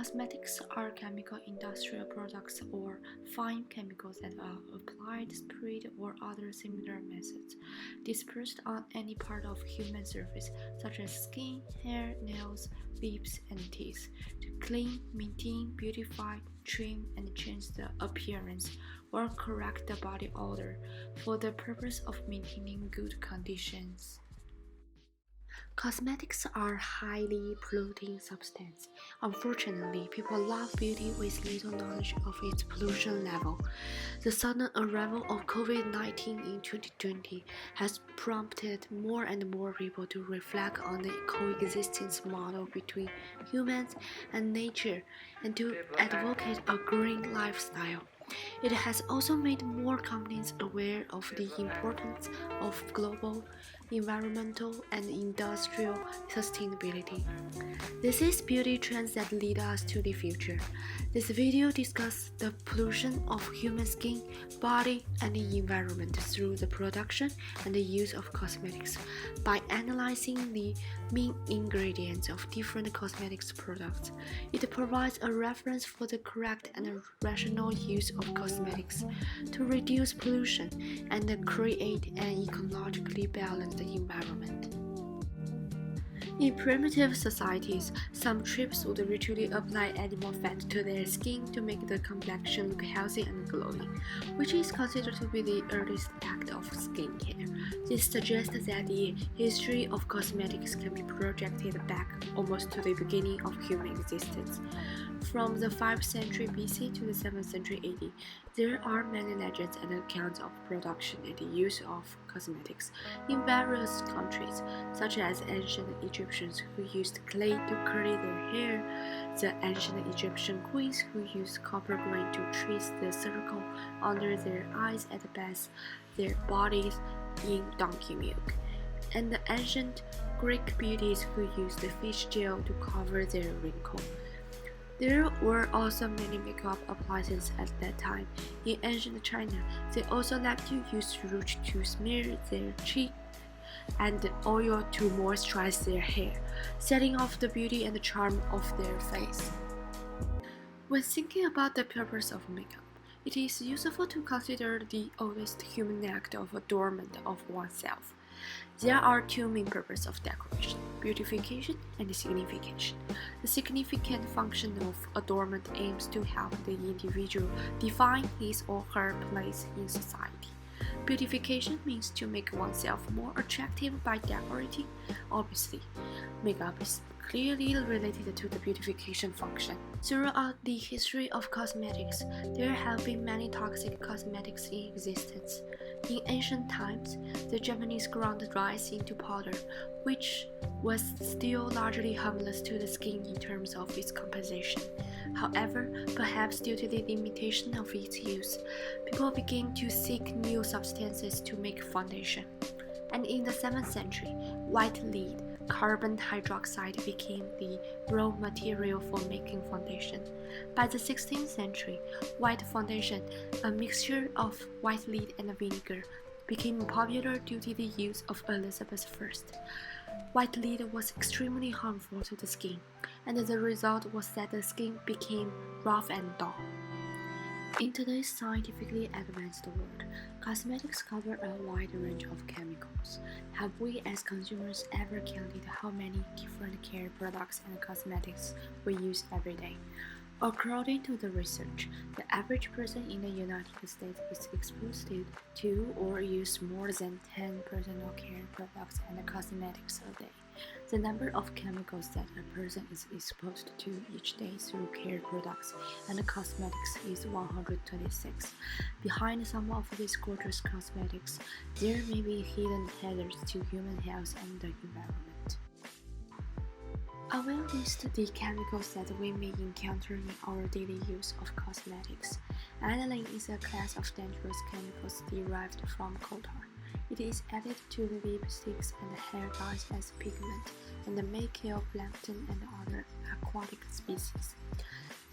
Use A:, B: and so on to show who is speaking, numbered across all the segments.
A: Cosmetics are chemical industrial products or fine chemicals that are applied, sprayed, or other similar methods dispersed on any part of human surface, such as skin, hair, nails, lips, and teeth, to clean, maintain, beautify, trim, and change the appearance or correct the body odor for the purpose of maintaining good conditions. Cosmetics are highly polluting substance. Unfortunately, people love beauty with little knowledge of its pollution level. The sudden arrival of COVID-19 in 2020 has prompted more and more people to reflect on the coexistence model between humans and nature and to advocate a green lifestyle. It has also made more companies aware of the importance of global environmental and industrial sustainability. This is beauty trends that lead us to the future. This video discusses the pollution of human skin, body, and the environment through the production and the use of cosmetics. By analyzing the main ingredients of different cosmetics products, it provides a reference for the correct and rational use of cosmetics to reduce pollution and create an ecologically balanced environment. In primitive societies, some tribes would ritually apply animal fat to their skin to make the complexion look healthy and glowing, which is considered to be the earliest act of skincare. This suggests that the history of cosmetics can be projected back almost to the beginning of human existence. From the 5th century BC to the 7th century AD, there are many legends and accounts of production and the use of cosmetics in various countries, such as ancient Egyptians who used clay to curl their hair, the ancient Egyptian queens who used copper grain to trace the circle under their eyes and bathe their bodies in donkey milk, and the ancient Greek beauties who used fish gel to cover their wrinkles. There were also many makeup appliances at that time. In ancient China, they also liked to use rouge to smear their cheek and oil to moisturize their hair, setting off the beauty and the charm of their face. When thinking about the purpose of makeup, it is useful to consider the oldest human act of adornment of oneself. There are two main purposes of decoration: beautification and signification. The significant function of adornment aims to help the individual define his or her place in society. Beautification means to make oneself more attractive by decorating. Obviously, makeup is clearly related to the beautification function. Throughout the history of cosmetics, there have been many toxic cosmetics in existence. In ancient times, the Japanese ground rice into powder, which was still largely harmless to the skin in terms of its composition. However, perhaps due to the limitation of its use, people began to seek new substances to make foundation. And in the 7th century, white lead, carbon hydroxide, became the raw material for making foundation. By the 16th century, white foundation, a mixture of white lead and vinegar, became popular due to the use of Elizabeth I. White lead was extremely harmful to the skin, and the result was that the skin became rough and dull. In today's scientifically advanced world, cosmetics cover a wide range of chemicals. Have we as consumers ever counted how many different care products and cosmetics we use every day? According to the research, the average person in the United States is exposed to or use more than 10 personal care products and cosmetics a day. The number of chemicals that a person is exposed to each day through care products and cosmetics is 126. Behind some of these gorgeous cosmetics, there may be hidden hazards to human health and the environment. I will list the chemicals that we may encounter in our daily use of cosmetics. Aniline is a class of dangerous chemicals derived from coal tar. It is added to the lipsticks and hair dyes as pigment and may kill plankton and other aquatic species.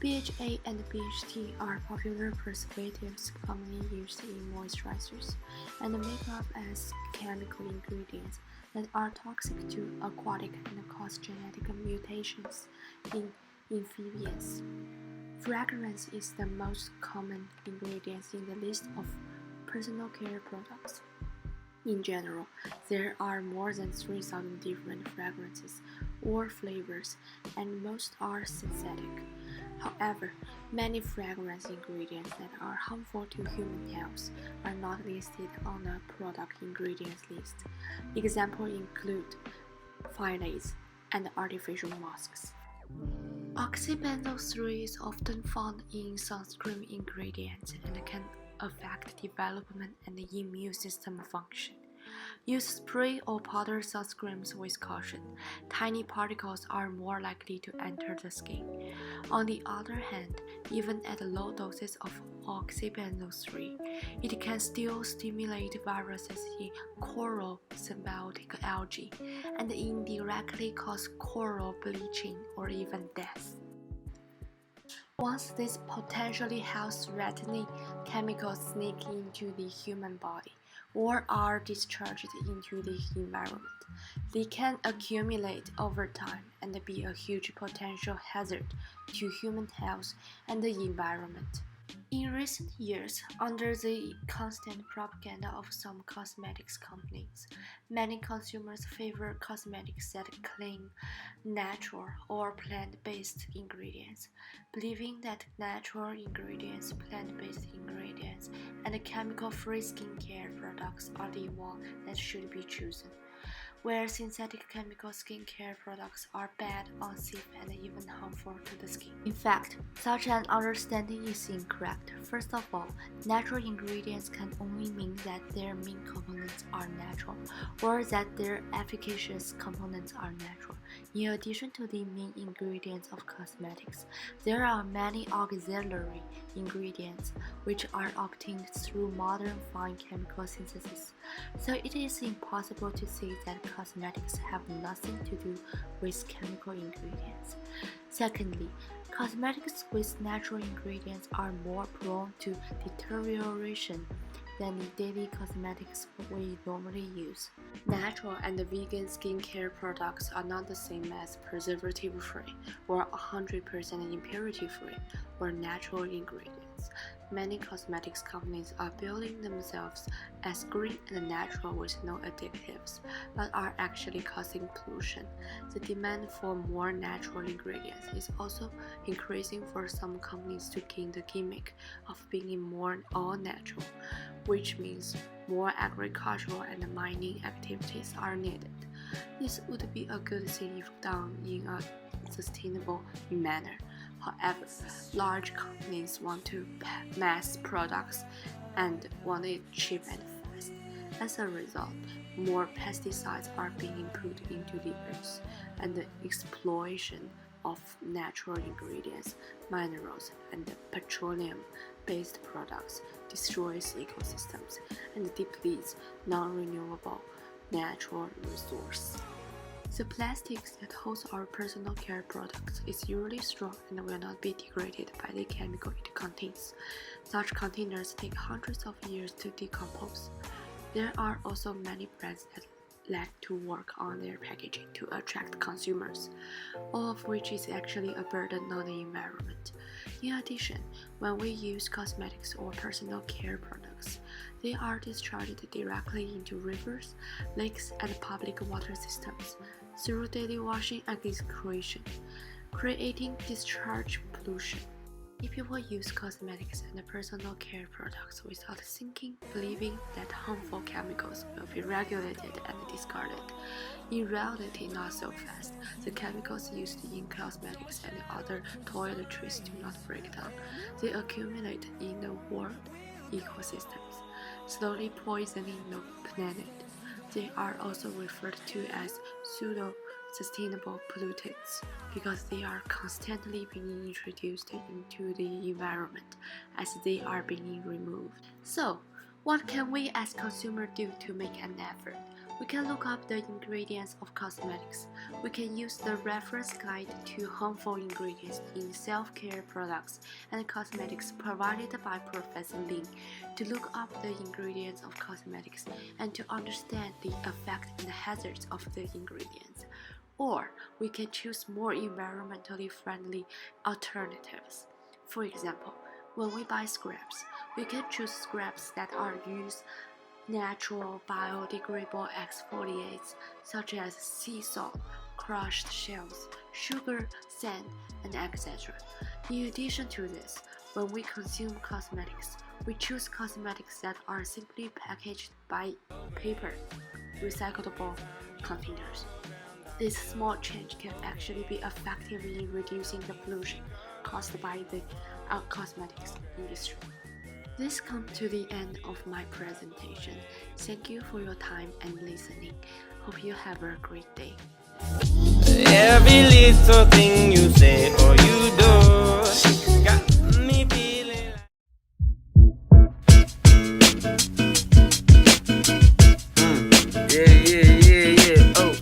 A: BHA and BHT are popular preservatives commonly used in moisturizers and makeup as chemical ingredients that are toxic to aquatic and cause genetic mutations in Ingredients. Fragrance is the most common ingredient in the list of personal care products. In general, there are more than 3,000 different fragrances or flavors, and most are synthetic. However, many fragrance ingredients that are harmful to human health are not listed on the product ingredients list. Examples include phthalates and artificial musks. Oxybenzyl 3 is often found in sunscreen ingredients and can affect development and the immune system function. Use spray or powder sunscreens with caution. Tiny particles are more likely to enter the skin. On the other hand, even at low doses of oxybenzyl 3, it can still stimulate viruses in coral symbiotic algae and indirectly cause coral bleaching or even death. Once these potentially health-threatening chemicals sneak into the human body or are discharged into the environment, they can accumulate over time and be a huge potential hazard to human health and the environment. In recent years, under the constant propaganda of some cosmetics companies, many consumers favor cosmetics that claim natural or plant-based ingredients, believing that natural ingredients, plant-based ingredients, and chemical-free skincare products are the ones that should be chosen, where synthetic chemical skincare products are bad, unsafe, and even harmful to the skin. In fact, such an understanding is incorrect. First of all, natural ingredients can only mean that their main components are natural, or that their efficacious components are natural. In addition to the main ingredients of cosmetics, there are many auxiliary ingredients which are obtained through modern fine chemical synthesis. So it is impossible to say that cosmetics have nothing to do with chemical ingredients. Secondly, cosmetics with natural ingredients are more prone to deterioration than the daily cosmetics we normally use. Natural and vegan skincare products are not the same as preservative-free or 100% impurity-free or natural ingredients. Many cosmetics companies are billing themselves as green and natural with no additives, but are actually causing pollution. The demand for more natural ingredients is also increasing for some companies to gain the gimmick of being more all-natural, which means more agricultural and mining activities are needed. This would be a good thing if done in a sustainable manner. However, large companies want to mass products and want it cheap and fast. As a result, more pesticides are being put into the earth, and the exploitation of natural ingredients, minerals, and petroleum-based products destroys ecosystems and depletes non-renewable natural resources. The plastics that holds our personal care products is usually strong and will not be degraded by the chemical it contains. Such containers take hundreds of years to decompose. There are also many brands that like to work on their packaging to attract consumers, all of which is actually a burden on the environment. In addition, when we use cosmetics or personal care products, they are discharged directly into rivers, lakes, and public water systems through daily washing and excretion, creating discharge pollution. If people use cosmetics and personal care products without thinking, believing that harmful chemicals will be regulated and discarded, in reality not so fast. The chemicals used in cosmetics and other toiletries do not break down. They accumulate in the world ecosystems, slowly poisoning the planet. They are also referred to as pseudo-sustainable pollutants because they are constantly being introduced into the environment as they are being removed. So, what can we as consumers do to make an effort? We can look up the ingredients of cosmetics. We can use the reference guide to harmful ingredients in self-care products and cosmetics provided by Professor Lin to look up the ingredients of cosmetics and to understand the effect and hazards of the ingredients. Or we can choose more environmentally friendly alternatives. For example, when we buy scraps, we can choose scraps that are used natural biodegradable exfoliates such as sea salt, crushed shells, sugar, sand, and etc. In addition to this, when we consume cosmetics, we choose cosmetics that are simply packaged by paper, recyclable containers. This small change can actually be effective in reducing the pollution caused by the cosmetics industry. This comes to the end of my presentation. Thank you for your time and listening. Hope you have a great day.
B: Every little thing you say or you do got me feeling yeah. Oh,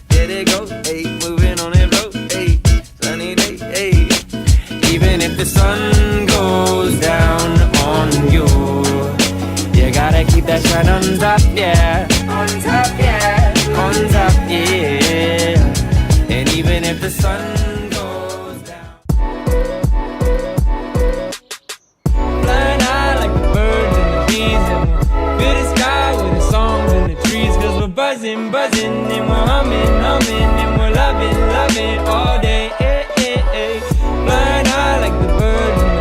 B: there they go. Hey, moving on that road. Hey, sunny day. Hey, even if the sun goes down on you, you gotta keep that shine on top, yeah. On top, yeah. On top, yeah. And even if the sun goes down, flying high like the birds and the bees, and we'll fill the sky with the songs and the trees, cause we're buzzing, and we're humming, and we're loving all day.